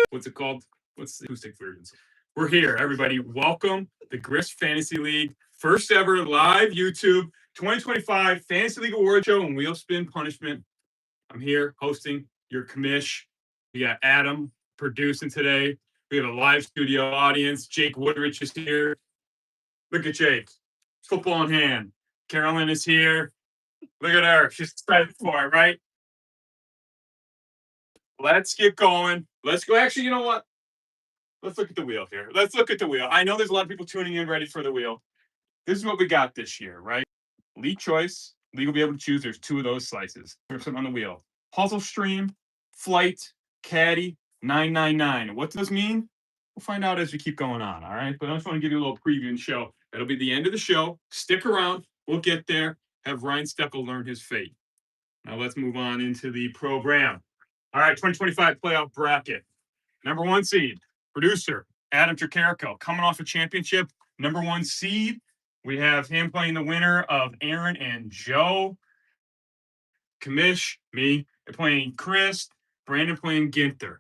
what's it called? What's the acoustic versions? We're here, everybody. Welcome the Grist Fantasy League, first ever live YouTube 2025 Fantasy League Award Show and Wheel Spin Punishment. I'm here hosting your commish. We got Adam producing today. We have a live studio audience. Jake Woodrich is here. Look at Jake. Football in hand. Carolyn is here. Look at her. She's excited for it, right? Let's get going. Let's go. Actually, you know what? Let's look at the wheel here. Let's look at the wheel. I know there's a lot of people tuning in ready for the wheel. This is what we got this year, right? League choice. League will be able to choose. There's two of those slices. There's something on the wheel. Puzzle stream, flight, caddy, 999. What does this mean? We'll find out as we keep going on, all right? But I just want to give you a little preview and show. It'll be the end of the show. Stick around. We'll get there. Have Ryan Stekl learn his fate. Now let's move on into the program. All right, 2025 playoff bracket. Number one seed, producer Adam Tricarico, coming off a championship. Number one seed, we have him playing the winner of Aaron and Joe. Kamish, me, playing Chris. Brandon playing Ginther.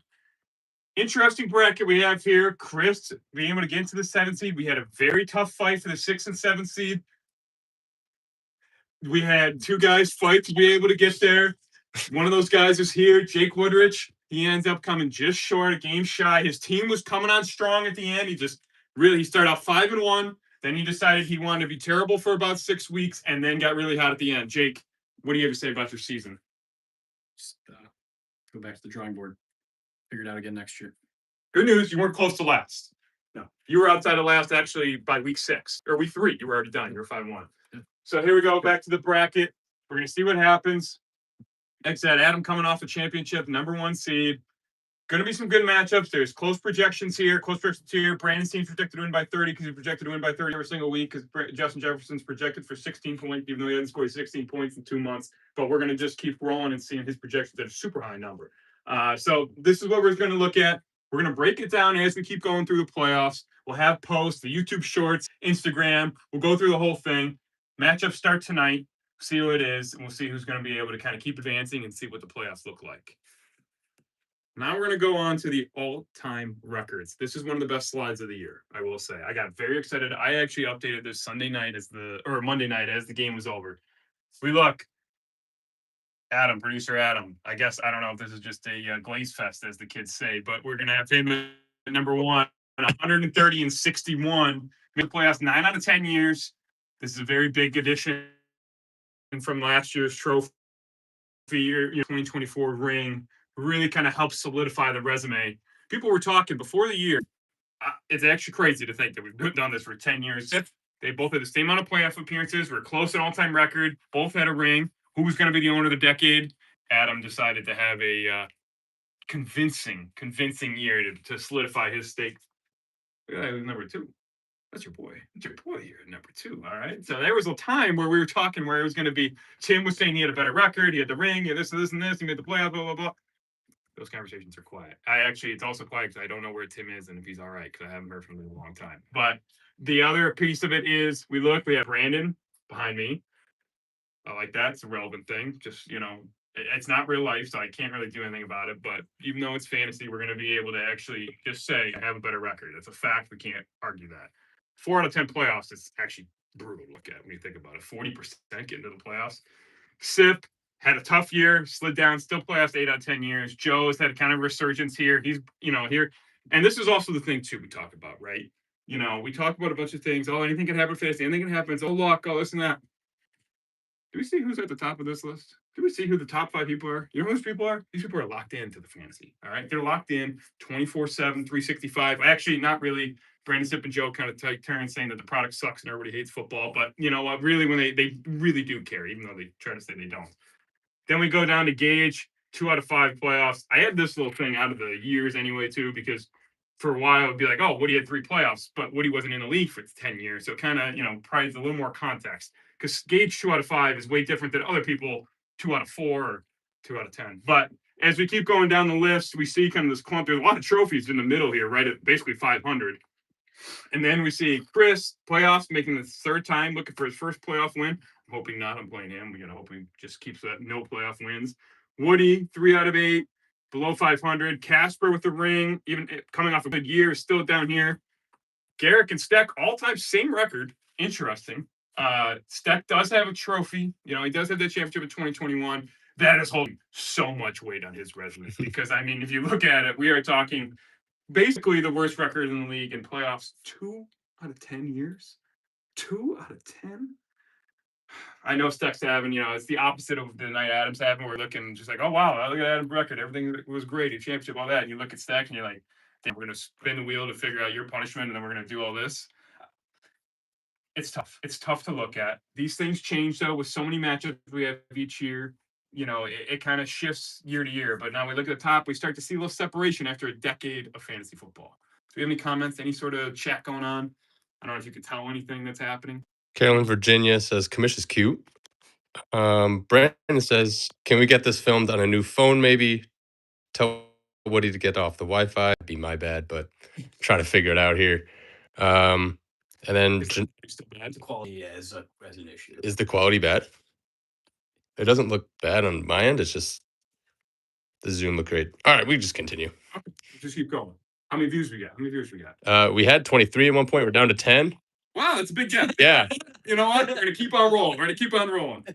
Interesting bracket we have here. Chris being able to get into the 7th seed. We had a very tough fight for the 6th and 7th seed. We had two guys fight to be able to get there. One of those guys is here, Jake Woodrich. He ends up coming just short, a game shy. His team was coming on strong at the end. He started out 5-1. Then he decided he wanted to be terrible for about 6 weeks and then got really hot at the end. Jake, what do you have to say about your season? Just go back to the drawing board. Figure it out again next year. Good news, you weren't close to last. No. You were outside of last actually by week 6 or week 3. You were already done. You were 5-1. Yeah. So here we go, back to the bracket. We're going to see what happens. Like I said, Adam coming off a championship, number one seed. Going to be some good matchups. There's close projections here. Brandon's team's projected to win by 30 because he's projected to win by 30 every single week because Justin Jefferson's projected for 16 points, even though he hasn't scored 16 points in 2 months. But we're going to just keep rolling and seeing his projections at a super high number. So this is what we're going to look at. We're going to break it down as we keep going through the playoffs. We'll have posts, the YouTube shorts, Instagram. We'll go through the whole thing. Matchups start tonight. See who it is, and we'll see who's going to be able to kind of keep advancing and see what the playoffs look like. Now we're going to go on to the all-time records. This is one of the best slides of the year, I will say. I got very excited. I actually updated this Monday night as the game was over. We look, producer Adam. I guess I don't know if this is just a glaze fest, as the kids say, but we're going to have him at number one, 130 and 61. Made the playoffs 9 out of 10 years. This is a very big addition from last year's trophy, 2024 ring. Really kind of helps solidify the resume. People were talking before the year. It's actually crazy to think that we've done this for 10 years. They both had the same amount of playoff appearances. We're close to an all-time record. Both had a ring. Who was going to be the owner of the decade? Adam decided to have a convincing year to solidify his stake. Look at that, number 2. That's your boy. That's your boy here, number 2. All right. So there was a time where we were talking where it was going to be Tim was saying he had a better record. He had the ring. He had this and this and this. He made the playoff, blah, blah, blah. Those conversations are quiet. It's also quiet because I don't know where Tim is and if he's all right because I haven't heard from him in a long time. But the other piece of it is we have Brandon behind me. I like that. It's a relevant thing. Just, it's not real life, so I can't really do anything about it. But even though it's fantasy, we're going to be able to actually just say I have a better record. It's a fact. We can't argue that. 4 out of 10 playoffs is actually brutal to look at when you think about it. 40% get into the playoffs. Sip had a tough year, slid down, still playoffs 8 out of 10 years. Joe has had a kind of resurgence here. He's, here. And this is also the thing, too, we talk about, right? We talk about a bunch of things. Oh, anything can happen fast. Anything can happen. Oh, luck. Oh, this and that. Do we see who's at the top of this list? Do we see who the top 5 people are? You know who those people are? These people are locked into the fantasy, all right? They're locked in 24/7, 365. Actually, not really. Brandon, Sip, and Joe kind of take turns saying that the product sucks and everybody hates football. But you know what? Really, when they really do care, even though they try to say they don't. Then we go down to Gage, 2 out of 5 playoffs. I had this little thing out of the years anyway, too, because for a while it would be like, oh, Woody had 3 playoffs, but Woody wasn't in the league for 10 years. So it kind of, provides a little more context. Because Gage 2 out of 5 is way different than other people 2 out of 4 or 2 out of 10. But as we keep going down the list, we see kind of this clump. There's a lot of trophies in the middle here, right at basically 500. And then we see Chris, playoffs, making the 3rd time, looking for his first playoff win. I'm hoping not. I'm playing him. We got to hope he just keeps that no playoff wins. Woody, 3 out of 8. below 500. Casper with the ring, even coming off a good year, is still down here. Garrick and Stek, all-time same record. Interesting. Stek does have a trophy. You know, he does have that championship in 2021. That is holding so much weight on his resume because, I mean, if you look at it, we are talking basically the worst record in the league in playoffs 2 out of 10 years. 2 out of 10? I know Stek's having, you know, it's the opposite of the night Adams having. We're looking just like, oh, wow, look at Adams' record. Everything was great. A championship, all that. And you look at Stek and you're like, we're going to spin the wheel to figure out your punishment and then we're going to do all this. It's tough. It's tough to look at. These things change, though, with so many matchups we have each year. You know, it kind of shifts year to year. But now we look at the top, we start to see a little separation after a decade of fantasy football. Do we have any comments, any sort of chat going on? I don't know if you can tell anything that's happening. Carolyn, Virginia says Commish is cute. Brandon says, can we get this filmed on a new phone maybe? Tell Woody to get off the Wi-Fi. Be my bad, but I'm trying to figure it out here. And then The quality is an issue. Is the quality bad? It doesn't look bad on my end. It's just the Zoom look great. All right, we just continue. Okay, just keep going. How many views we got? We had 23 at one point. We're down to 10. Wow, that's a big jump. Yeah. You know what? We're going to keep on rolling.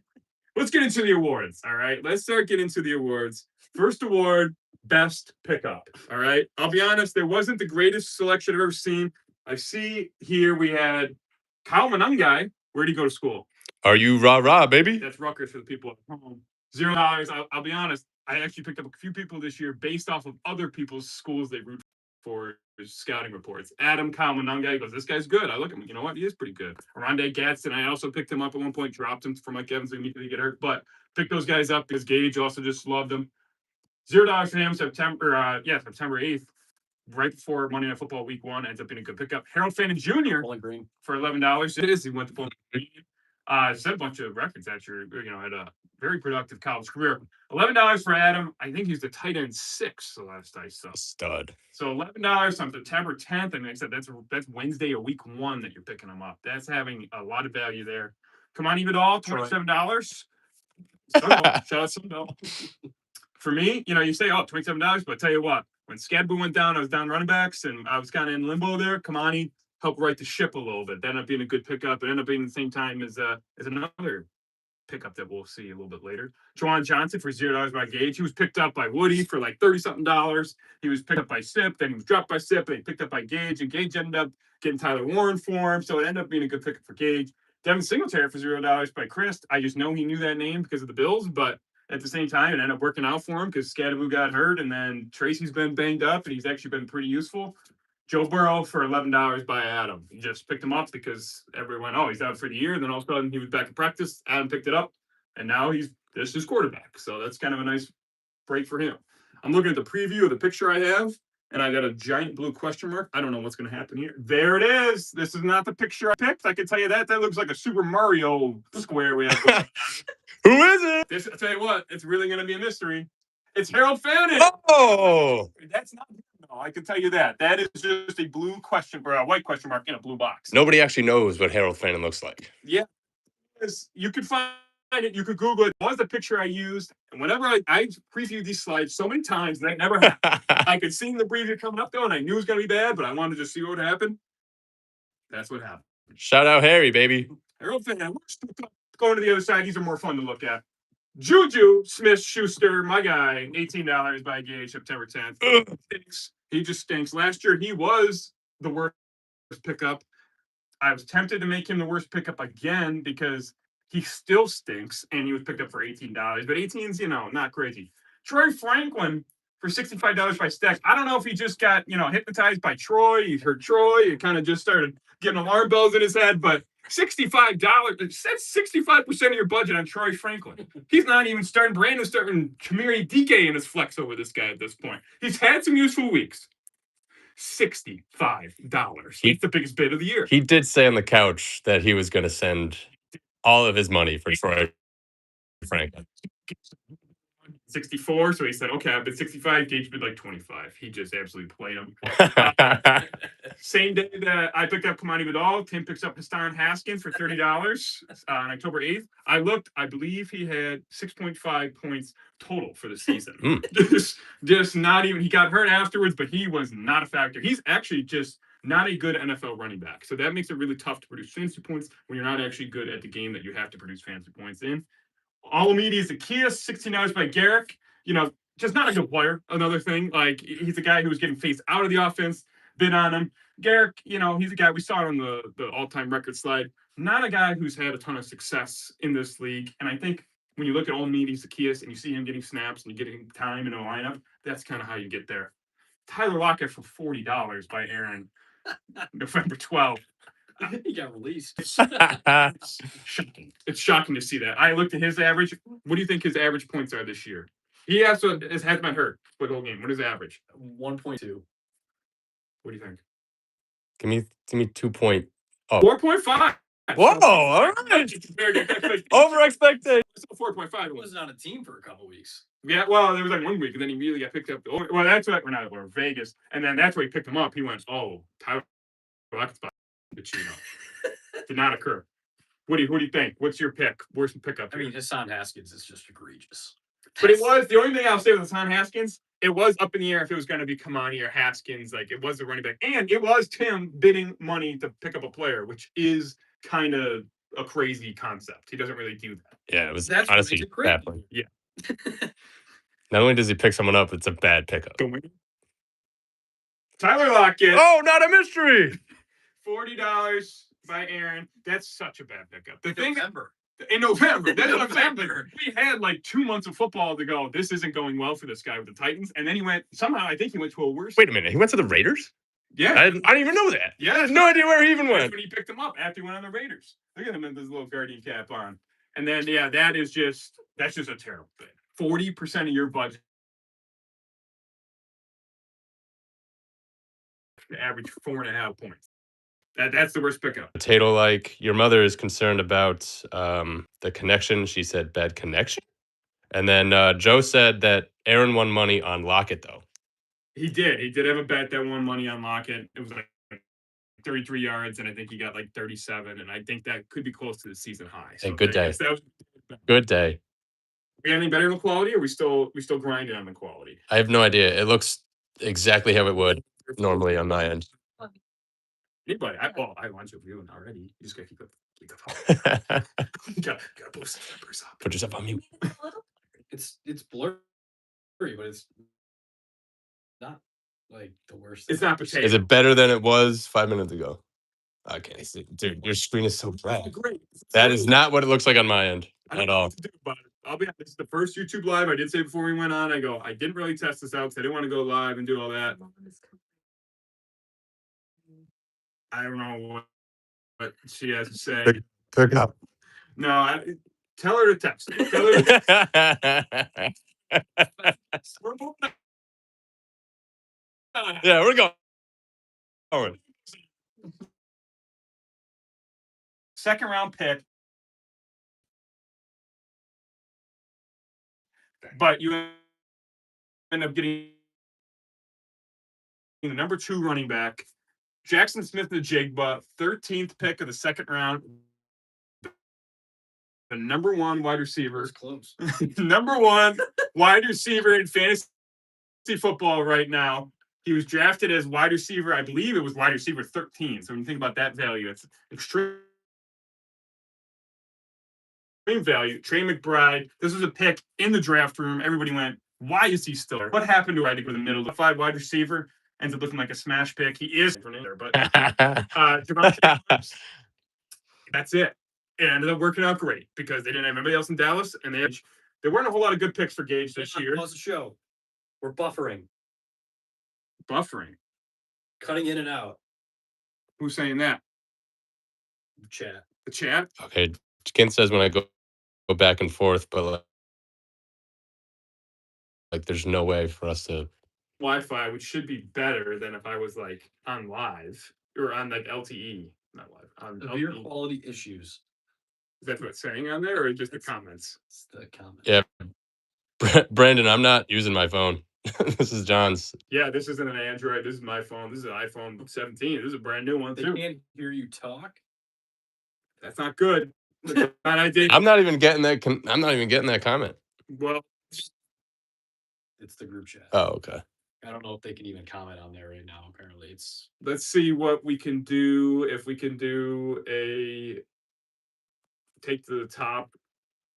Let's get into the awards. All right. Let's start getting into the awards. First award, best pickup. All right. I'll be honest, there wasn't the greatest selection I've ever seen. I see here we had Kyle Manungai. Where'd he go to school? Are you rah, baby? That's Rutgers for the people at home. $0. I'll be honest. I actually picked up a few people this year based off of other people's schools they root for scouting reports. Adam Kyle Manungai goes, this guy's good. I look at him, you know what? He is pretty good. Rondé Gadsden, I also picked him up at one point, dropped him for Mike Evans immediately get hurt, but picked those guys up because Gage also just loved them. $0 for him, September 8th, right before Monday Night Football Week 1, ends up being a good pickup. Harold Fannin Jr. Bowling Green for $11. It is. He went to Bowling Green. Set a bunch of records actually. You know, had a very productive college career. $11 for Adam. I think he's the tight end 6 the last I saw. Stud. So $11 on September 10th. And like I said, that's Wednesday of week 1 that you're picking him up. That's having a lot of value there. Come on, Evidal, $27. Shout out Sunbelt. For me, you know, you say, oh, $27, but I tell you what, when Scadboo went down, I was down running backs and I was kind of in limbo there. Kamani helped right the ship a little bit. That ended up being a good pickup. It ended up being the same time as another pickup that we'll see a little bit later. Juwan Johnson for $0 by Gage. He was picked up by Woody for like $30-something. He was picked up by Sip, then he was dropped by Sip, and he picked up by Gage, and Gage ended up getting Tyler Warren for him. So it ended up being a good pickup for Gage. Devin Singletary for $0 by Chris. I just know he knew that name because of the Bills, but at the same time, it ended up working out for him because Scadaboo got hurt, and then Tracy's been banged up, and he's actually been pretty useful. Joe Burrow for $11 by Adam. He just picked him up because everyone, he's out for the year. And then all of a sudden he was back in practice. Adam picked it up, and now this is his quarterback. So that's kind of a nice break for him. I'm looking at the preview of the picture I have, and I got a giant blue question mark. I don't know what's going to happen here. There it is. This is not the picture I picked. I can tell you that. That looks like a Super Mario square we have. Who is it? I'll tell you what, it's really going to be a mystery. It's Harold Fannin. Oh, that's not him. No, I can tell you that. That is just a blue question or a white question mark in a blue box. Nobody actually knows what Harold Fannin looks like. Yeah. You could find it. You could Google it. It was the picture I used. And whenever I previewed these slides so many times, that never happened. I could see the preview coming up, though, and I knew it was going to be bad, but I wanted to just see what would happen. That's what happened. Shout out Harry, baby. Harold Fannin. We're still going to the other side. These are more fun to look at. Juju Smith-Schuster, my guy, $18 by Gage, September 10th. He just stinks. Last year, he was the worst pickup. I was tempted to make him the worst pickup again because he still stinks, and he was picked up for $18. But 18's, not crazy. Troy Franklin for $65 by Stek. I don't know if he just got, hypnotized by Troy. He heard Troy. He kind of just started getting alarm bells in his head, but $65. That's 65% of your budget on Troy Franklin. He's not even starting. Brandon's starting Kamiri DK in his flex over this guy at this point. He's had some useful weeks. $65. He's the biggest bid of the year. He did say on the couch that he was going to send all of his money for Troy Franklin. 64, so he said, okay, I've bid 65. Gage bid like 25. He just absolutely played him. Same day that I picked up Kamani Vidal, Tim picks up Hassan Haskins for $30 on October 8th. I looked, I believe he had 6.5 points total for the season. Just not even, he got hurt afterwards, but he was not a factor. He's actually just not a good NFL running back. So that makes it really tough to produce fantasy points when you're not actually good at the game that you have to produce fantasy points in. Alameda Zacchaeus, 16 hours by Garrick. Just not a good player. Another thing, like he's a guy who was getting phased out of the offense, bid on him. Garrick, he's a guy we saw on the all-time record slide. Not a guy who's had a ton of success in this league. And I think when you look at Alameda Zacchaeus and you see him getting snaps and you getting time in a lineup, that's kind of how you get there. Tyler Lockett for $40 by Aaron, November 12th. He got released. It's shocking. It's shocking to see that. I looked at his average. What do you think his average points are this year? He also has been hurt for the whole game. What is the average? 1.2. What do you think? Give me 2 point. 4.5. Whoa! All right. Over expectation. 4.5. He wasn't on a team for a couple weeks. Yeah, well, there was like 1 week, and then he immediately got picked up. Well, that's what we're Vegas, and then that's where he picked him up. He went, "Oh, Tyler Lockett's did not occur." Who do you think? What's your pick? Worst pickup? I mean, Hassan Haskins is just egregious. But it was the only thing I'll say with Hassan Haskins. It was up in the air if it was going to be Kamani or Haskins. Like it was the running back, and it was Tim bidding money to pick up a player, which is kind of a crazy concept. He doesn't really do that. Yeah, it was That's honestly baffling. Yeah. Not only does he pick someone up, it's a bad pickup. Tyler Lockett. Oh, not a mystery. $40 by Aaron. That's such a bad pickup. In November. That's what I'm saying. Like, we had like 2 months of football to go. This isn't going well for this guy with the Titans. And then he went, somehow, I think he went to a worse. Wait a minute. He went to the Raiders? Yeah. I didn't even know that. Yeah. I had no idea where he even That's went. when he picked him up after he went on the Raiders. Look at him with his little guardian cap on. And then, yeah, that's just a terrible thing. 40% of your budget. To average 4.5 points. That's the worst pickup. Potato, like your mother is concerned about the connection. She said bad connection. And then Joe said that Aaron won money on Lockett, though. He did have a bet that won money on Lockett. It was like 33 yards, and I think he got like 37. And I think that could be close to the season high. Hey, good day. That was Good day. we got anything better in the quality, or we still grinding on the quality? I have no idea. It looks exactly how it would normally on my end. Anybody? I want you reviewing already. You just gotta keep the gotta boost the numbers up. Put yourself on mute. It's blurry, but it's not like the worst. It's not potato. Is it better than it was 5 minutes ago? I can't see. Dude, your screen is so bright. Great. That is not what it looks like on my end I don't at know all. what to do about it. I'll be honest. This is the first YouTube live. I did say before we went on. I didn't really test this out because I didn't want to go live and do all that. I don't know what she has to say. Pick up. No, tell her to text. Tell her to text. We're moving on. Yeah, we're going. Second round pick. But you end up getting the number 2 running back, Jackson Smith-Njigba, 13th pick of the second round. The number 1 wide receiver. Close. Number 1 wide receiver in fantasy football right now. He was drafted as wide receiver. I believe it was wide receiver 13. So when you think about that value, it's extreme value. Trey McBride. This was a pick in the draft room. Everybody went, why is he still there? What happened to Rydick with the middle? The 5 wide receiver ends up looking like a smash pick. He is there, but that's it. It ended up working out great because they didn't have anybody else in Dallas, and there weren't a whole lot of good picks for Gage this year. Pause the show. We're buffering, cutting in and out. Who's saying that? Chat. The chat? Okay. Ken says when I go back and forth, but like there's no way for us to Wi-Fi, which should be better than if I was like on live or on like LTE, not live. On Severe LTE. quality issues. Is that what it's saying on there, or just the comments? It's the comment. Yeah. Brandon, I'm not using my phone. This is John's. Yeah, this isn't an Android. This is my phone. This is an iPhone 17. This is a brand new one They too. can't hear you talk. That's not good. That's not ideal. I'm not even getting that. I'm not even getting that comment. Well, It's the group chat. Oh, okay. I don't know if they can even comment on there right now. Apparently, it's let's see what we can do. If we can do a take to the top,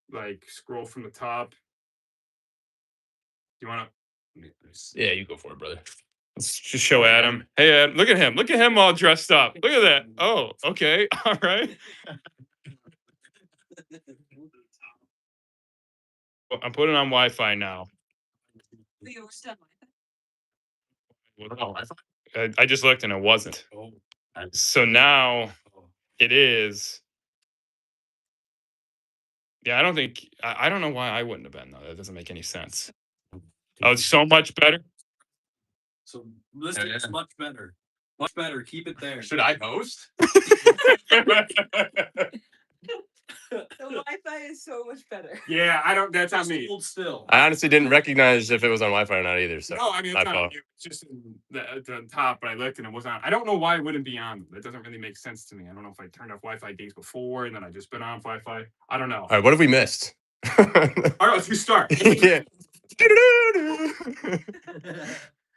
like scroll from the top. Do you want to? Yeah, you go for it, brother. Let's just show Adam. Hey, Adam, look at him. Look at him all dressed up. Look at that. Oh, okay. All right. Well, I'm putting on Wi-Fi now. I just looked and it wasn't. oh, So now it is. Yeah, I don't think. I don't know why I wouldn't have been though. That doesn't make any sense. Oh, it's so much better. So this is much better. Much better. Keep it there. Should I host? The Wi-Fi is so much better. Yeah, I don't. That's not Just me. hold still. I honestly didn't recognize if it was on Wi-Fi or not either. So No, I mean my it's not fault. you. It's just in the top, but I looked and it wasn't on. I don't know why it wouldn't be on. That doesn't really make sense to me. I don't know if I turned off Wi-Fi days before and then I just been on Wi-Fi. I don't know. All right, what have we missed? All right, let's restart. Yeah.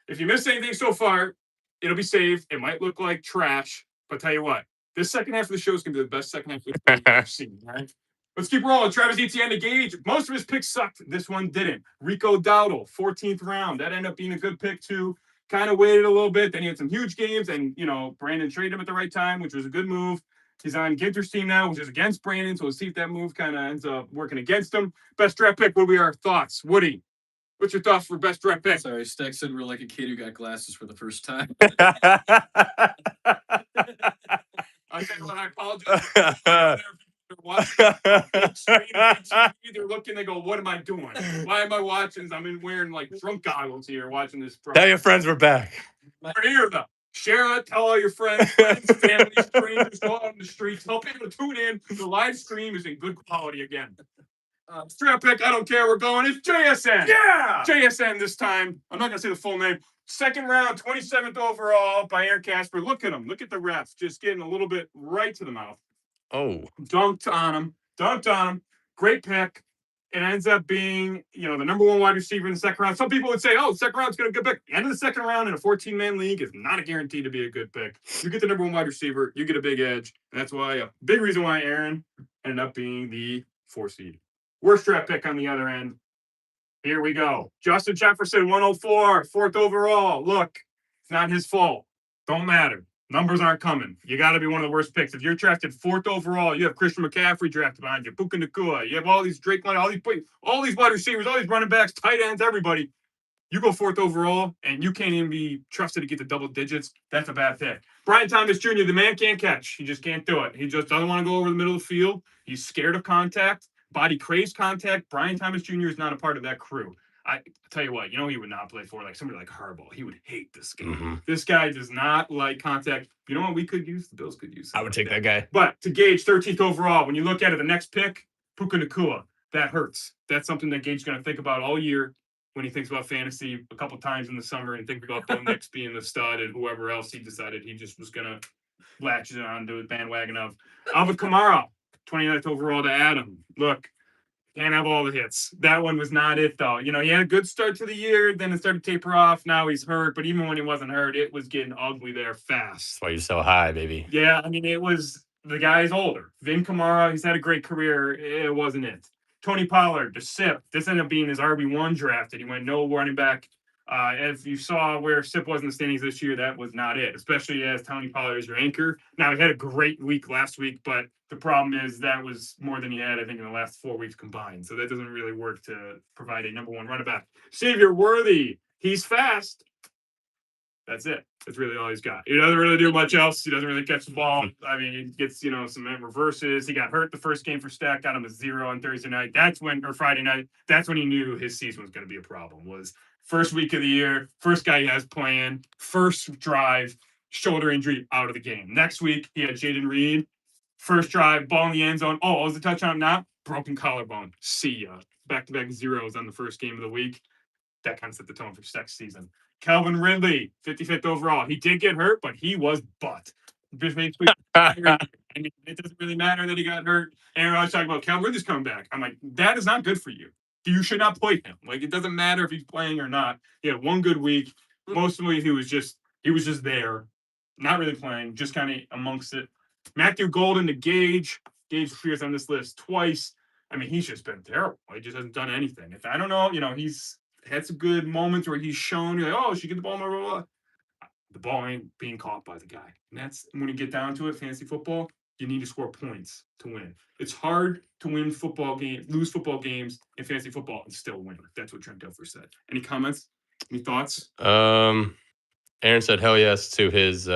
If you missed anything so far, it'll be saved. It might look like trash, but tell you what, this second half of the show is gonna be the best second half of the show I've seen. All right. Let's keep rolling. Travis Etienne to Gage. Most of his picks sucked. This one didn't. Rico Dowdle, 14th round. That ended up being a good pick, too. Kind of waited a little bit. Then he had some huge games, and, Brandon traded him at the right time, which was a good move. He's on Ginter's team now, which is against Brandon, so we'll see if that move kind of ends up working against him. Best draft pick, what will be our thoughts? Woody, what's your thoughts for best draft pick? Sorry, Stek said we're like a kid who got glasses for the first time. I tell you what, I apologize. They're looking, they go, what am I doing? Why am I watching this? I'm wearing like drunk goggles here watching this. Tell your friends we're back. We're here though. Share it, tell all your friends, family, strangers, go out on the streets, tell people to tune in. The live stream is in good quality again. Strap pick, I don't care, we're going. It's JSN. Yeah! JSN this time. I'm not going to say the full name. Second round, 27th overall by Aaron Casper. Look at him. Look at the refs. Just getting a little bit right to the mouth. Oh, Dunked on him. Great pick. It ends up being, the number one wide receiver in the second round. Some people would say, oh, second round's going to be a good pick. End of the second round in a 14-man league is not a guarantee to be a good pick. You get the number one wide receiver, you get a big edge. And that's why, a big reason why Aaron ended up being the 4 seed. Worst draft pick on the other end. Here we go. Justin Jefferson, 104, 4th overall. Look, it's not his fault. Don't matter. Numbers aren't coming. You got to be one of the worst picks. If you're drafted 4th overall, you have Christian McCaffrey drafted behind you, Puka Nacua. You have all these Drake London, all these wide receivers, all these running backs, tight ends, everybody. You go 4th overall, and you can't even be trusted to get to double digits. That's a bad pick. Brian Thomas Jr., the man can't catch. He just can't do it. He just doesn't want to go over the middle of the field. He's scared of contact. Body craves contact. Brian Thomas Jr. is not a part of that crew. I tell you what, he would not play for like somebody like Harbaugh. He would hate this game. mm-hmm. This guy does not like contact. You know what we could use? The Bills could use. I would take that guy. But to Gage, 13th overall, when you look at it, the next pick, Puka Nacua, that hurts. That's something that Gage's going to think about all year when he thinks about fantasy a couple times in the summer and think about Bo Nix being the stud and whoever else he decided he just was going to latch it on to the bandwagon of. Alvin Kamara, 29th overall to Adam. Look. Can't have all the hits. That one was not it, though. He had a good start to the year. Then it started to taper off. Now he's hurt. But even when he wasn't hurt, it was getting ugly there fast. That's why you're so high, baby. Yeah, it was the guy's older. Vin Kamara, he's had a great career. It wasn't it. Tony Pollard, the SIP. This ended up being his RB1 drafted. He went no running back. As you saw where SIP was in the standings this year, that was not it, especially as Tony Pollard is your anchor. Now, he had a great week last week, but the problem is that was more than he had, I think, in the last 4 weeks combined. So that doesn't really work to provide a number one running back. Xavier Worthy, he's fast. That's it. That's really all he's got. He doesn't really do much else. He doesn't really catch the ball. He gets, some reverses. He got hurt the first game for Stekl, got him a 0 on Thursday night. Or Friday night. That's when he knew his season was going to be a problem. Was first week of the year, first guy he has playing, first drive, shoulder injury, out of the game. Next week, he had Jaden Reed, first drive, ball in the end zone. Oh, was the touchdown? Not broken collarbone. See ya. Back-to-back zeros on the first game of the week. that kind of set the tone for next season. Calvin Ridley, 55th overall. He did get hurt, but he was butt. Just basically, I mean, it doesn't really matter that he got hurt. Aaron Rodgers talking about Calvin Ridley's coming back. I'm like, that is not good for you. You should not play him. Like, it doesn't matter if he's playing or not. He had one good week. Most of the week he was just there, not really playing, just kind of amongst it. Matthew Golden to Gage. Gage appears on this list twice. I mean, he's just been terrible. He just hasn't done anything. If I don't know, he's had some good moments where he's shown you're like, oh, she get the ball, blah, blah, blah. The ball ain't being caught by the guy. And that's when you get down to it, fantasy football, you need to score points to win. It's hard to win football games, lose football games in fantasy football and still win. That's what Trent Dilfer said. Any comments? Any thoughts? Aaron said hell yes to his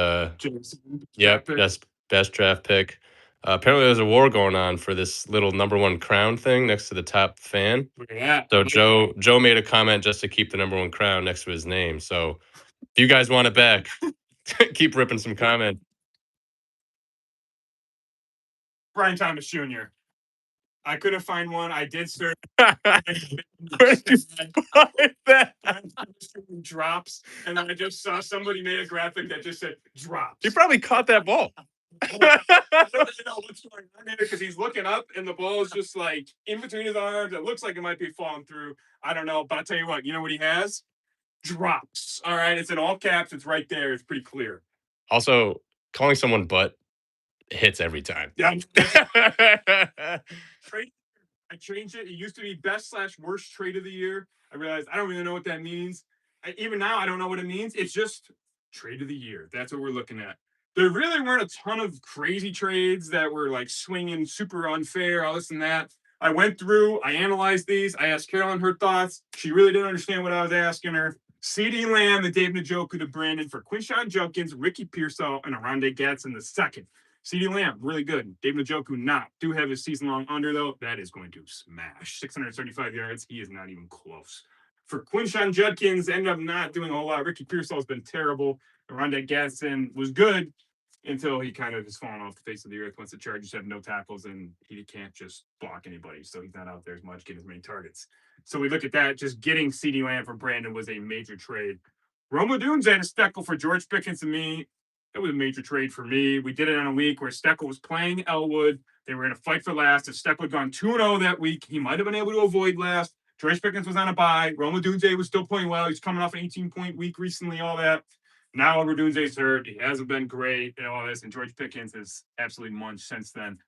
yep, best draft pick. Apparently there's a war going on for this little #1 crown thing next to the top fan. Yeah. So Joe made a comment just to keep the #1 crown next to his name. So if you guys want it back, keep ripping some comments. Brian Thomas Jr. I couldn't find one. I did search. Where did you find that? Drops, and then I just saw somebody made a graphic that just said drops. He probably caught that ball. I don't really know what's going on there because he's looking up and the ball is just like in between his arms. It looks like it might be falling through. I don't know, but I'll tell you what. You know what he has? Drops. All right, it's in all caps. It's right there. It's pretty clear. Also, calling someone butt hits every time. Yeah. I changed it. It used to be best/worst trade of the year. I realized I don't really know what that means. Even now, I don't know what it means. It's just trade of the year. That's what we're looking at. There really weren't a ton of crazy trades that were like swinging super unfair, all this and that. I went through, I analyzed these. I asked Carolyn her thoughts. She really didn't understand what I was asking her. CeeDee Lamb, the Dave Njoku to Brandon for Quinshawn Judkins, Ricky Pearsall, and Aronde Gatson the second. CeeDee Lamb, really good. Dave Njoku not. Do have his season-long under, though. That is going to smash. 635 yards. He is not even close. For Quinshawn Judkins, ended up not doing a whole lot. Ricky Pearsall has been terrible. Aronde Gatson was good until he kind of has fallen off the face of the earth once the Chargers have no tackles and he can't just block anybody. So he's not out there as much, getting as many targets. So we look at that. Just getting CeeDee Lamb from Brandon was a major trade. Rome Odunze and a Stekl for George Pickens and me. That was a major trade for me. We did it on a week where Stekl was playing Elwood. They were in a fight for last. If Stekl had gone 2-0 that week, he might have been able to avoid last. George Pickens was on a bye. Rome Odunze was still playing well. He's coming off an 18-point week recently, all that. Now Odunze's hurt. He hasn't been great and all this. And George Pickens has absolutely munched since then.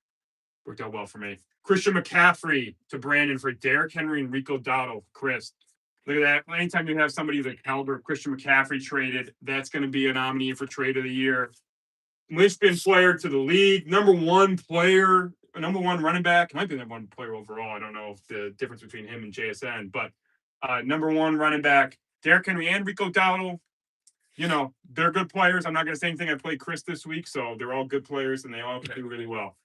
Worked out well for me. Christian McCaffrey to Brandon for Derrick Henry and Rico Dowdle. Chris, look at that. Anytime you have somebody the caliber of Christian McCaffrey traded, that's going to be a nominee for trade of the year. Linchpin player to the league. #1 player, #1 running back. Might be #1 player overall. I don't know if the difference between him and JSN, but #1 running back. Derrick Henry and Rico Dowdle. They're good players. I'm not going to say anything. I played Chris this week, so they're all good players, and they all do really well.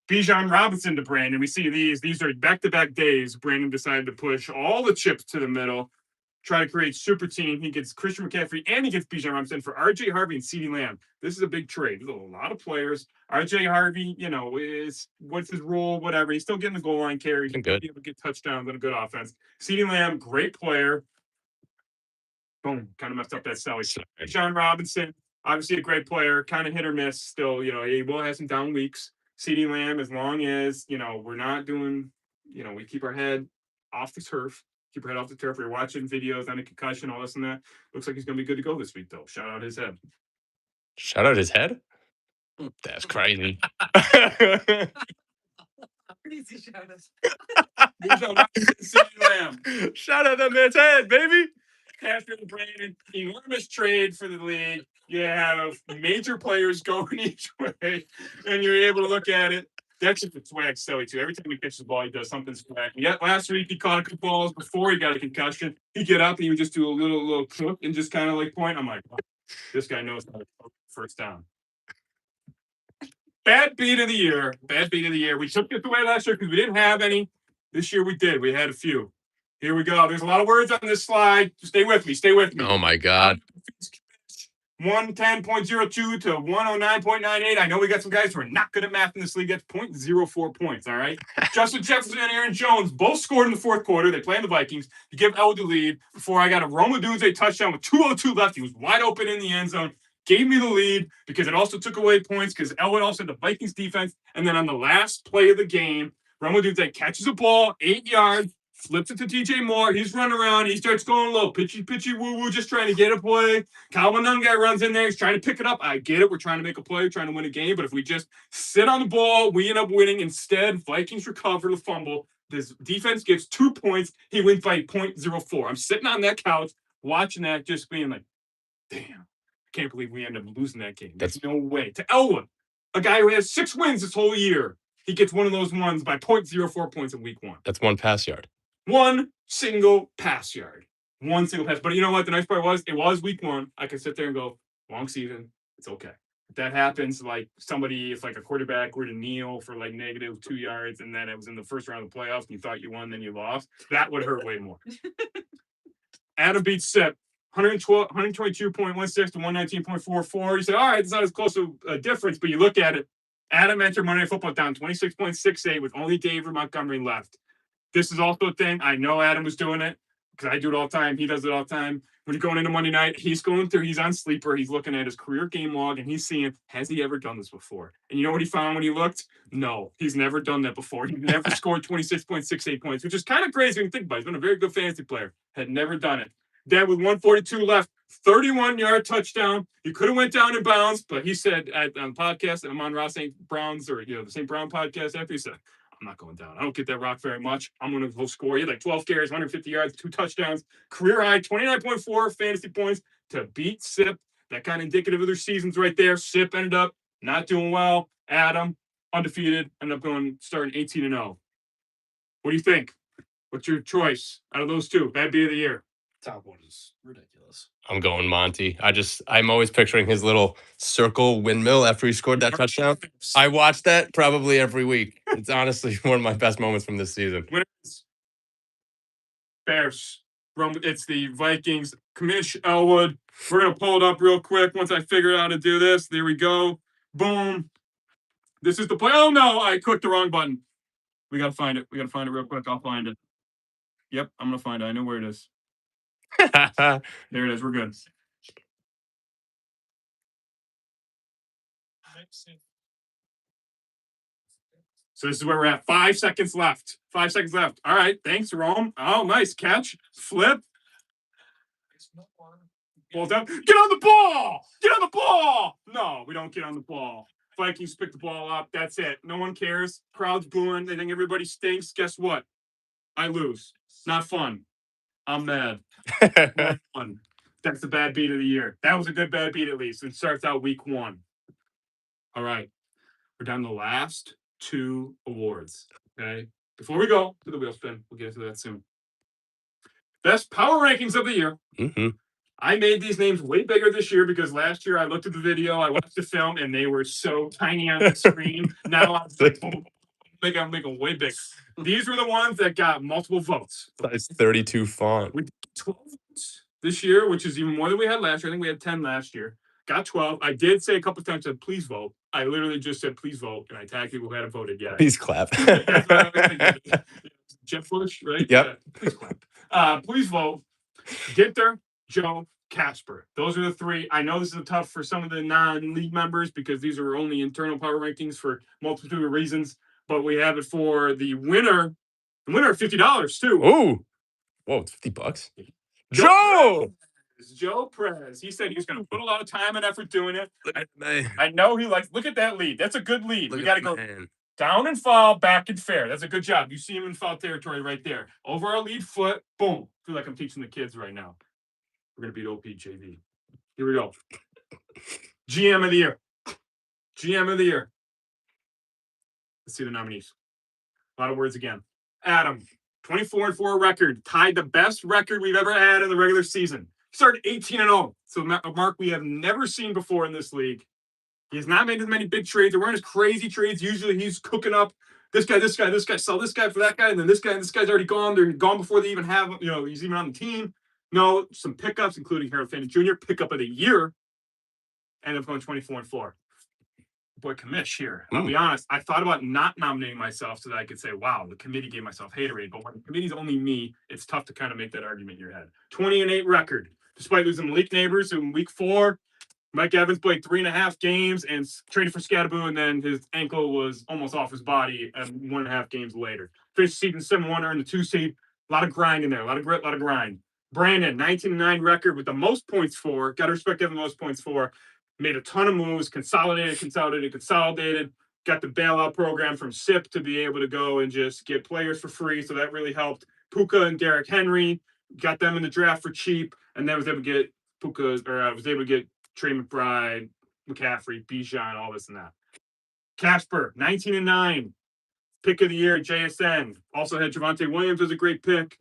Bijan Robinson to Brandon. We see these. These are back-to-back days. Brandon decided to push all the chips to the middle, try to create super team. He gets Christian McCaffrey, and he gets Bijan Robinson for R.J. Harvey and CeeDee Lamb. This is a big trade. There's a lot of players. R.J. Harvey, what's his role, whatever. He's still getting the goal line carry. He's good. able to get touchdowns on a good offense. CeeDee Lamb, great player. Boom, kind of messed up that Sally. Bijan Robinson, obviously a great player, kind of hit or miss still. He will have some down weeks. CeeDee Lamb, as long as, we're not doing, we keep our head off the turf. Keep your head off the turf. We're watching videos on a concussion, all this and that. Looks like he's going to be good to go this week, though. Shout out his head. Shout out his head? That's crazy. Crazy shout out. CeeDee Lamb. Shout out that man's head, baby. After the Brandon, enormous trade for the league. You have major players going each way, and you're able to look at it. That's just a swag silly too. Every time he catches the ball, he does something swag. Yet last week he caught a couple balls before he got a concussion. He'd get up and he would just do a little cook and just kind of like point. I'm like, wow, this guy knows how to first down. Bad beat of the year. We took this away last year because we didn't have any. This year we did. We had a few. Here we go. There's a lot of words on this slide. Stay with me. Oh my God. 110.02 to 109.98. I know we got some guys who are not good at math in this league. That's 0.04 points, all right? Justin Jefferson and Aaron Jones both scored in the fourth quarter. They play in the Vikings to give Elwood the lead before I got a Roma Dunze touchdown with 2:02 left. He was wide open in the end zone. Gave me the lead because it also took away points because Elwood also had the Vikings defense. And then on the last play of the game, Roma Dunze catches a ball, 8 yards, flips it to DJ Moore. He's running around. He starts going low, pitchy, woo woo, just trying to get a play. Calvin Nunn guy runs in there. He's trying to pick it up. I get it. We're trying to make a play, trying to win a game. But if we just sit on the ball, we end up winning. Instead, Vikings recover the fumble. This defense gets 2 points. He wins by 0.04. I'm sitting on that couch watching that, just being like, damn, I can't believe we end up losing that game. There's no way. To Elwood, a guy who has 6 wins this whole year, he gets one of those ones by 0.04 points in week 1. That's one pass yard. One single pass yard. One single pass. But you know what? The nice part was, it was week 1. I could sit there and go, long season. It's okay. If that happens, like somebody, if like a quarterback were to kneel for like -2 yards and then it was in the first round of the playoffs and you thought you won, then you lost, that would hurt way more. Adam beats Sip. 122.16 to 119.44. You say, all right, it's not as close to a difference, but you look at it. Adam entered Monday Night Football down 26.68 with only David Montgomery left. This is also a thing. I know Adam was doing it because I do it all the time. He does it all the time. When you're going into Monday night, he's on Sleeper. He's looking at his career game log and he's seeing, has he ever done this before? And you know what he found when he looked? No, he's never done that before. He never scored 26.68 points, which is kind of crazy when you think about it. He's been a very good fantasy player. Had never done it. Then with 142 left, 31-yard touchdown. He could have went down in bounds, but he said on the podcast, and I'm on Ross St. Brown's or the St. Brown podcast after, he said, I'm not going down. I don't get that rock very much. I'm going to go score. He had like 12 carries, 150 yards, 2 touchdowns, career high, 29.4 fantasy points to beat Sip. That kind of indicative of their seasons right there. Sip ended up not doing well. Adam, undefeated, ended up starting 18-0. What do you think? What's your choice out of those two? Bad beat of the year. Top one is ridiculous. I'm going Monty. I'm always picturing his little circle windmill after he scored that touchdown. I watch that probably every week. It's honestly one of my best moments from this season. Winners. Bears. It's the Vikings. Commish Elwood. We're going to pull it up real quick once I figure out how to do this. There we go. Boom. This is the play. Oh, no. I clicked the wrong button. We got to find it. Real quick. I'll find it. Yep. I'm going to find it. I know where it is. There it is. We're good. So this is where we're at. 5 seconds left. 5 seconds left. All right. Thanks, Rome. Oh, nice catch. Flip. Ball down. Get on the ball. Get on the ball. No, we don't get on the ball. Vikings pick the ball up. That's it. No one cares. Crowd's booing. They think everybody stinks. Guess what? I lose. Not fun. I'm mad. That's the bad beat of the year. That was a good bad beat at least. It starts out week 1. All right. We're down to the last 2 awards. Okay. Before we go to the wheel spin, we'll get into that soon. Best power rankings of the year. Mm-hmm. I made these names way bigger this year because last year I looked at the video, I watched the film, and they were so tiny on the screen. Now I'm like, I'm making way big. These were the ones that got multiple votes. Size 32 font. We did 12 votes this year, which is even more than we had last year. I think we had 10 last year. Got 12. I did say a couple of times, said, please vote. I literally just said, please vote. And I tagged people who hadn't voted yet. Please clap. Jeff Bush, right? Yep. Yeah, please clap. Please vote. Ginter, Joe, Casper. Those are the 3. I know this is tough for some of the non-league members because these are only internal power rankings for multitude of reasons. But we have it for the winner. The winner of $50 too. Ooh. Whoa, it's $50. Joe! Joe Perez. He said he was going to put a lot of time and effort doing it. Man. I know he likes. Look at that lead. That's a good lead. Look We got to go down and foul, back and fair. That's a good job. You see him in foul territory right there. Over our lead foot. Boom. I feel like I'm teaching the kids right now. We're going to beat OPJV. Here we go. GM of the year. GM of the year. Let's see the nominees. A lot of words again. Adam, 24-4 record, tied the best record we've ever had in the regular season. Started 18-0. So a mark we have never seen before in this league. He has not made as many big trades. There weren't as crazy trades. Usually he's cooking up this guy, sell this guy for that guy, and then this guy's already gone. They're gone before they even have, he's even on the team. No, some pickups, including Harold Fanning Jr., pickup of the year. ended up going 24-4. Boy, commish here. I'll be honest. I thought about not nominating myself so that I could say, wow, the committee gave myself haterade. But when the committee's only me, it's tough to kind of make that argument in your head. 20-8 record, despite losing Malik Neighbors in week 4. Mike Evans played 3.5 games and traded for Scadaboo, and then his ankle was almost off his body 1.5 games later. Finished season 7-1, earned the 2 seed. A lot of grind in there, a lot of grit, a lot of grind. Brandon, 19-9 record with the most points for. Got to respect having the most points for. Made a ton of moves, consolidated. Got the bailout program from SIP to be able to go and just get players for free. So that really helped. Puka and Derrick Henry, got them in the draft for cheap, and then was able to get Trey McBride, McCaffrey, Bijan, all this and that. Casper, 19-9, pick of the year at JSN. Also had Javonte Williams as a great pick.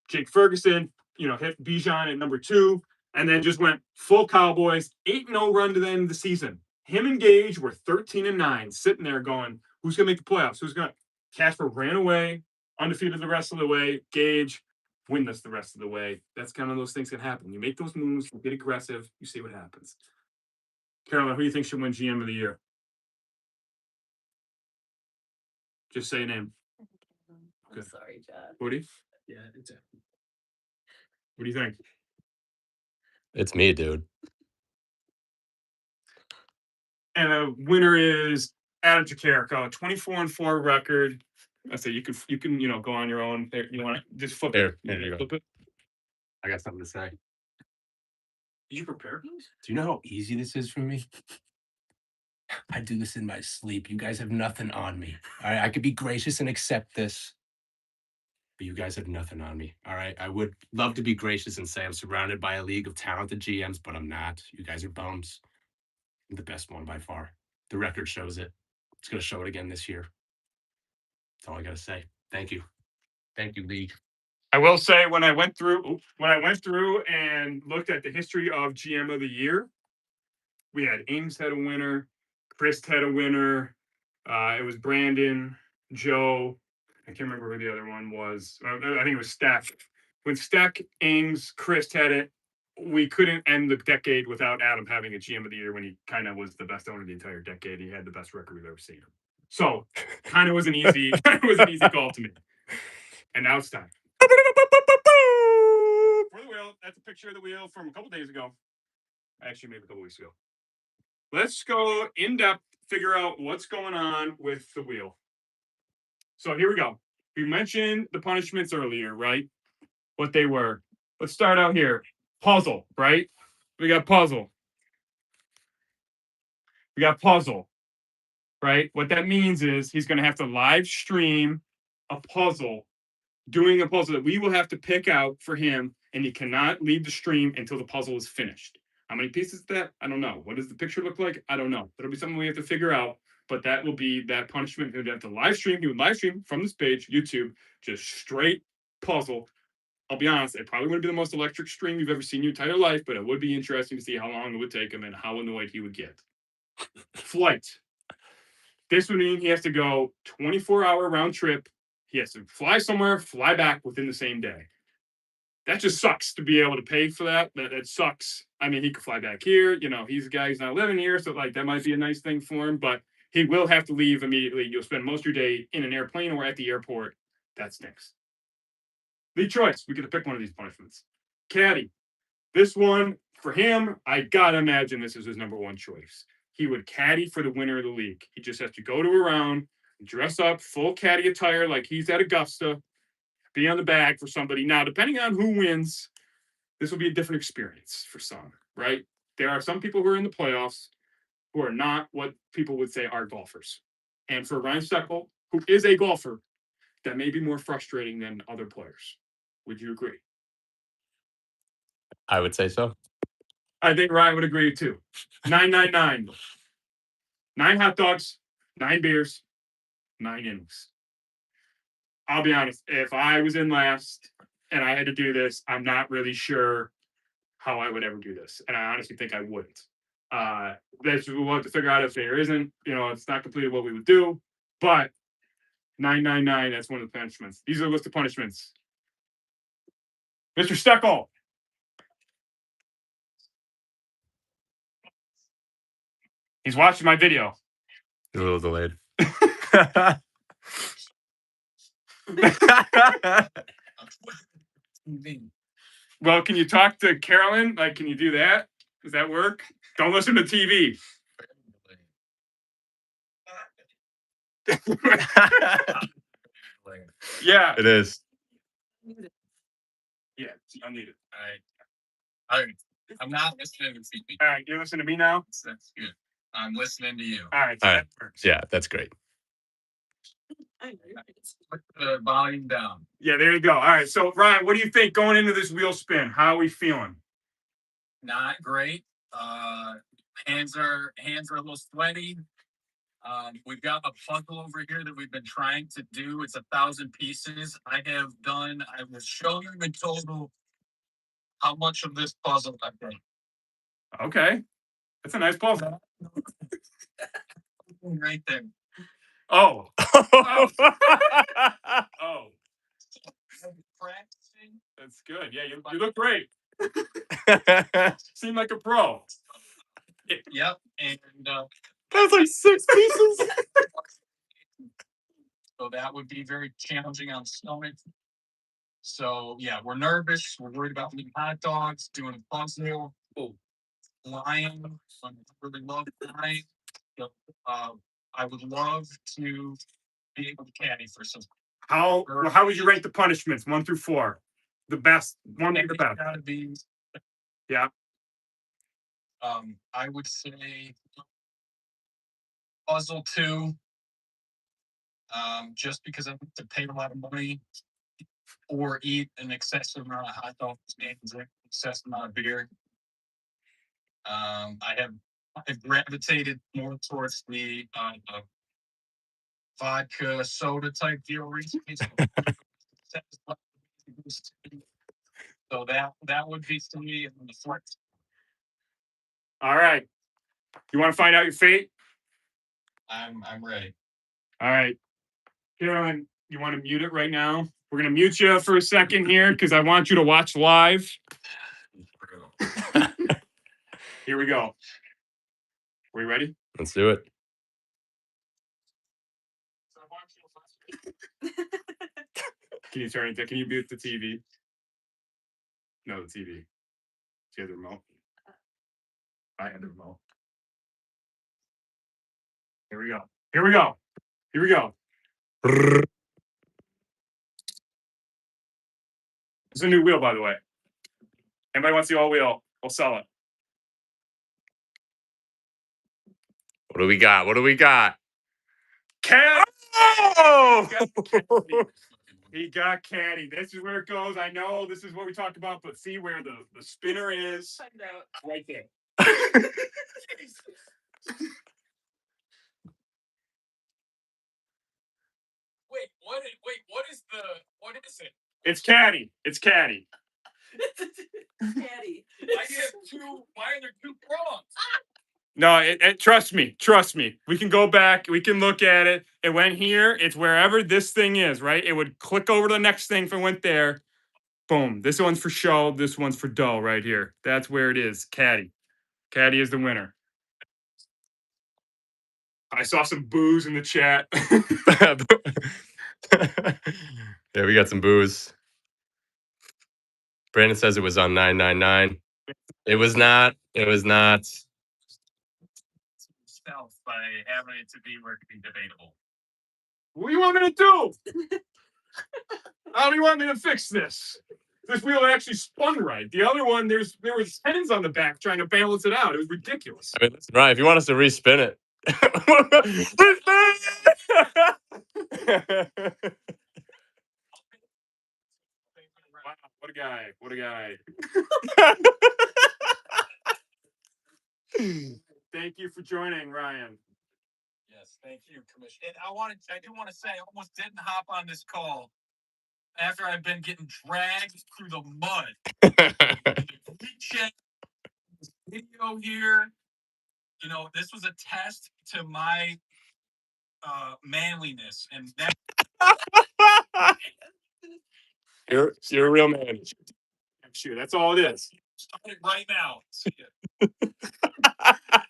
Jake Ferguson, hit Bijan at number 2. And then just went full Cowboys, 8-0 run to the end of the season. Him and Gage were 13-9, sitting there going, who's going to make the playoffs? Casper ran away, undefeated the rest of the way. Gage, winless the rest of the way. That's kind of those things that happen. You make those moves, you get aggressive, you see what happens. Carolyn, who do you think should win GM of the year? Just say a name. I'm Okay. sorry, John. Woody, Yeah, it's a what do you think? It's me, dude. And the winner is Adam Jacarico, 24-4 record. I say you can go on your own. There, you want to just flip it. There you go. Flip it. I got something to say. Did you prepare? Do you know how easy this is for me? I do this in my sleep. You guys have nothing on me. All right, I could be gracious and accept this, but you guys have nothing on me. All right, I would love to be gracious and say I'm surrounded by a league of talented GMs, but I'm not. You guys are bums. I'm the best one by far. The record shows it. It's gonna show it again this year. That's all I gotta say. Thank you, league. I will say when I went through and looked at the history of GM of the year, we had Ames had a winner, Chris had a winner. It was Brandon, Joe. I can't remember who the other one was. I think it was Stek. When Stek, Ames, Chris had it, we couldn't end the decade without Adam having a GM of the year when he kind of was the best owner of the entire decade. He had the best record we've ever seen. So kind of was an easy call to me. And now it's time. For the wheel, that's a picture of the wheel from a couple days ago. Actually, maybe a couple weeks ago. Let's go in depth, figure out what's going on with the wheel. So here we go. We mentioned the punishments earlier, right? What they were. Let's start out here. Puzzle, right? We got puzzle. Right? What that means is he's going to have to live stream a puzzle, doing a puzzle that we will have to pick out for him, and he cannot leave the stream until the puzzle is finished. How many pieces is that? I don't know. What does the picture look like? I don't know. That'll be something we have to figure out, but that will be that punishment. He would have to live stream. He would live stream from this page, YouTube, just straight puzzle. I'll be honest, it probably wouldn't be the most electric stream you've ever seen in your entire life, but it would be interesting to see how long it would take him and how annoyed he would get. Flight. This would mean he has to go 24-hour round trip. He has to fly somewhere, fly back within the same day. That just sucks to be able to pay for that. That sucks. I mean, he could fly back here. He's a guy who's not living here, so that might be a nice thing for him, but he will have to leave immediately. You'll spend most of your day in an airplane or at the airport. That stinks. Lead choice. We get to pick one of these punishments. Caddy. This one, for him, I gotta imagine this is his number one choice. He would caddy for the winner of the league. He just has to go to a round, dress up, full caddy attire like he's at Augusta, be on the bag for somebody. Now, depending on who wins, this will be a different experience for some, right? There are some people who are in the playoffs who are not what people would say are golfers. And for Ryan Stekl, who is a golfer, that may be more frustrating than other players. Would you agree? I would say so. I think Ryan would agree too. 999. 9 hot dogs, 9 beers, 9 innings. I'll be honest, if I was in last and I had to do this, I'm not really sure how I would ever do this. And I honestly think I wouldn't. We'll have to figure out if there isn't, it's not completed what we would do. But 999, that's one of the punishments. These are the list of punishments. Mr. Stekl. He's watching my video. A little delayed. Well, can you talk to Carolyn? Like, can you do that? Does that work? Don't listen to TV. Yeah. It is. Yeah, I need it. All right. I'm not listening to TV. All right, you're listening to me now? That's good. I'm listening to you. All right. All right. That works. Yeah, that's great. Put the volume down. Yeah, there you go. All right. So, Ryan, what do you think going into this wheel spin? How are we feeling? Not great. Hands are a little sweaty. We've got a puzzle over here that we've been trying to do. It's 1,000 pieces. I will show you in total how much of this puzzle I've done. Okay. That's a nice puzzle. Right there. Oh. Oh. Oh. Practicing. That's good. Yeah, you look great. Seem like a pro. Yep. And That's like 6 pieces. so that would be very challenging on stomach. So yeah, we're nervous. We're worried about eating hot dogs, doing a puzzle. Lion. I really love lion. So, I would love to be able to caddy for some. How would you rank the punishments? 1 through 4. The best. One to the best. Gotta be. Yeah. I would say puzzle 2. Just because I have to pay a lot of money or eat an excessive amount of hot dogs and drink an excessive amount of beer. I've gravitated more towards the vodka soda type deal recently. So that would be to me on the flex. All right. You want to find out your fate? I'm ready. All right. Carolyn, you want to mute it right now? We're going to mute you for a second here because I want you to watch live. Here we go. Are we ready? Let's do it. Can you turn it? Can you mute the TV? No, the TV. Do you have the remote? I had the remote. Here we go. Here we go. Here we go. It's a new wheel, by the way. Anybody wants the old wheel? We'll sell it. What do we got? What do we got? Caddy! Oh! He got caddy. This is where it goes. I know this is what we talked about, but see where the spinner is? Find out. Right there. What is it? It's caddy. It's caddy. Caddy. Why are there 2 prongs? No, trust me. Trust me. We can go back. We can look at it. It went here. It's wherever this thing is, right? It would click over to the next thing if it went there. Boom. This one's for show. This one's for dough right here. That's where it is. Caddy. Caddy is the winner. I saw some boos in the chat. Yeah, we got some booze. Brandon says it was on 999. It was not. It was not. Self by having it to be where it could be debatable. What do you want me to do? How do you want me to fix this? This wheel actually spun right. The other one, there was pins on the back trying to balance it out. It was ridiculous. I mean, listen, Ryan, if you want us to respin it. Wow, what a guy. What a guy. Thank you for joining, Ryan. Yes, thank you, Commissioner. And I do want to say, I almost didn't hop on this call after I've been getting dragged through the mud. Check this video here. You know, this was a test to my manliness, and that You're a real man. Shoot, that's all it is. started right now. See ya.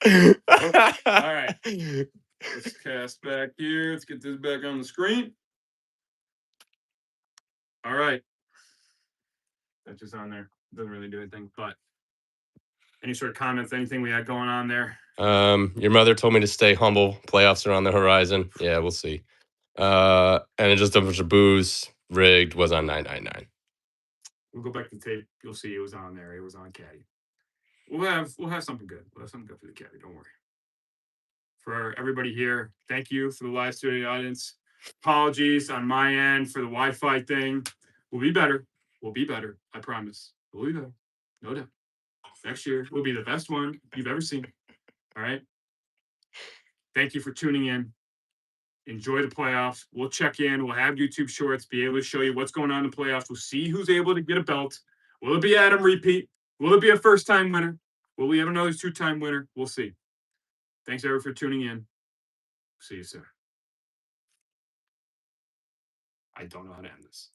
right. Let's cast back here. Let's get this back on the screen. All right. That's just on there. Doesn't really do anything, but any sort of comments, anything we had going on there? Your mother told me to stay humble. Playoffs are on the horizon. Yeah, we'll see. And then just a bunch of booze. Rigged was on 999. We'll go back to the tape. You'll see it was on there. It was on Caddy. We'll have something good. We'll have something good for the Caddy. Don't worry. For everybody here, thank you for the live studio audience. Apologies on my end for the Wi-Fi thing. We'll be better. We'll be better. I promise. We'll be better. No doubt. Next year will be the best one you've ever seen. All right. Thank you for tuning in. Enjoy the playoffs. We'll check in. We'll have YouTube shorts, be able to show you what's going on in the playoffs. We'll see who's able to get a belt. Will it be Adam repeat? Will it be a first-time winner? Will we have another two-time winner? We'll see. Thanks, everyone, for tuning in. See you soon. I don't know how to end this.